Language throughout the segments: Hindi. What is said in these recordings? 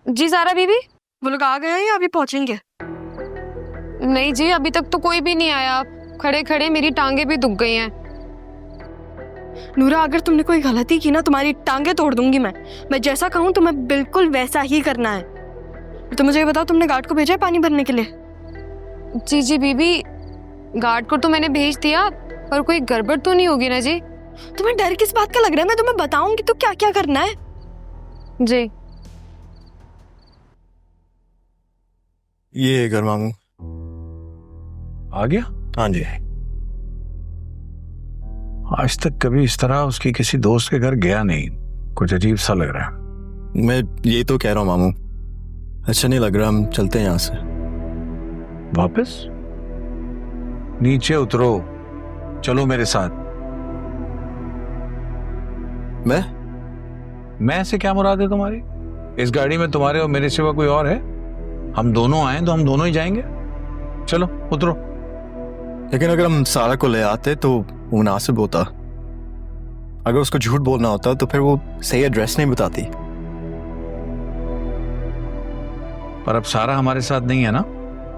जी ज़ारा बीबी। वो लोग आ गए हैं या अभी पहुंचेंगे? नहीं जी, अभी तक तो कोई भी नहीं आया। खड़े खड़े मेरी टांगे भी दुख गई हैं। नूरा, अगर तुमने कोई गलती की ना, तुम्हारी टांगे तोड़ दूंगी मैं जैसा कहूँ तुम्हें बिल्कुल वैसा ही करना है। तो मुझे ये बताओ, तुमने गार्ड को भेजा है पानी भरने के लिए? जी जी बीबी, गार्ड को तो मैंने भेज दिया, पर कोई गड़बड़ तो नहीं होगी ना जी? तुम्हें डर किस बात का लग रहा है? मैं तुम्हें बताऊंगी तो क्या क्या करना है। जी। ये घर मामू आ गया। हाँ जी। आज तक कभी इस तरह उसकी किसी दोस्त के घर गया नहीं, कुछ अजीब सा लग रहा है। मैं ये तो कह रहा हूँ मामू, अच्छा नहीं लग रहा, हम चलते हैं यहाँ से। वापस नीचे उतरो, चलो मेरे साथ। मैं से क्या मुराद है तुम्हारी? इस गाड़ी में तुम्हारे और मेरे सिवा कोई और है? हम दोनों आए तो हम दोनों ही जाएंगे। चलो उतरो। लेकिन अगर हम सारा को ले आते तो वो मुनासिब होता। अगर उसको झूठ बोलना होता तो फिर वो सही एड्रेस नहीं बताती। पर अब सारा हमारे साथ नहीं है ना,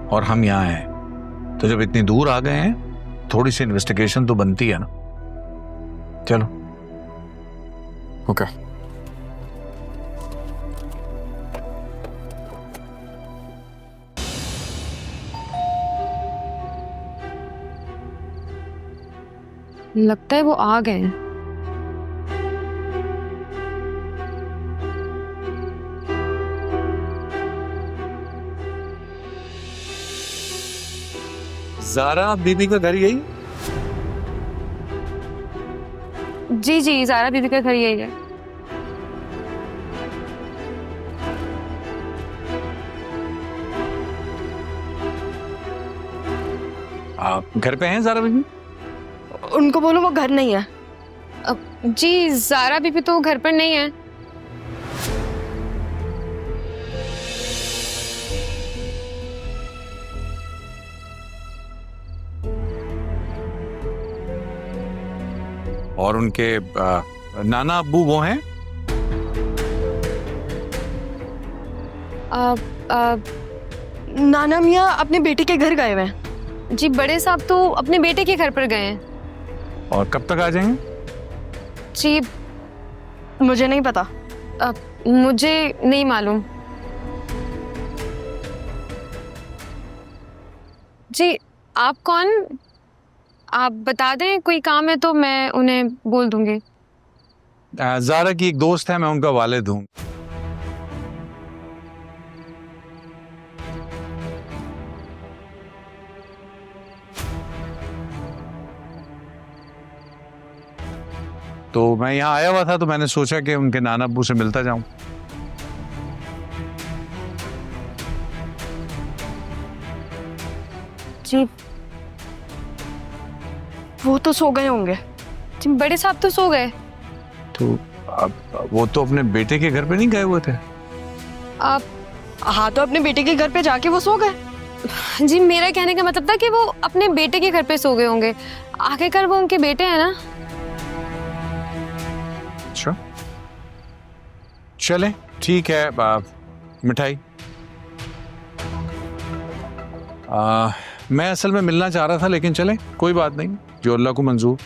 और हम यहाँ हैं, तो जब इतनी दूर आ गए हैं थोड़ी सी इन्वेस्टिगेशन तो बनती है ना। चलो। ओके। लगता है वो आ गए हैं। ज़ारा बीबी का घर यही? जी जी, ज़ारा बीबी का घर यही है। आप घर पे हैं ज़ारा बीबी? उनको बोलो वो घर नहीं है। जी, ज़ारा बीबी तो घर पर नहीं है। और उनके नाना अब्बू वो हैं? नाना मियाँ अपने बेटे के घर गए हुए हैं। जी, बड़े साहब तो अपने बेटे के घर पर गए हैं। और कब तक आ जाएंगे? जी, मुझे नहीं पता। मुझे नहीं मालूम। जी, आप कौन? आप बता दें, कोई काम है तो मैं उन्हें बोल दूंगी। ज़ारा की एक दोस्त है, मैं उनका वालिद हूँ। तो मैं यहाँ आया हुआ था तो मैंने सोचा कि उनके नाना अब्बू से मिलता जाऊं। जी, वो तो सो गए होंगे। जी बड़े साहब तो सो गए। तो अब वो तो अपने बेटे के घर पे नहीं गए हुए थे? आप? हाँ, तो अपने बेटे के घर पे जाके वो सो गए। जी, मेरा कहने का मतलब था कि वो अपने बेटे के घर पे सो गए होंगे। आखिरकार वो उनके बेटे हैं ना। अच्छा, चले ठीक है। मिठाई मैं असल में मिलना चाह रहा था, लेकिन चले कोई बात नहीं, जो अल्लाह को मंजूर।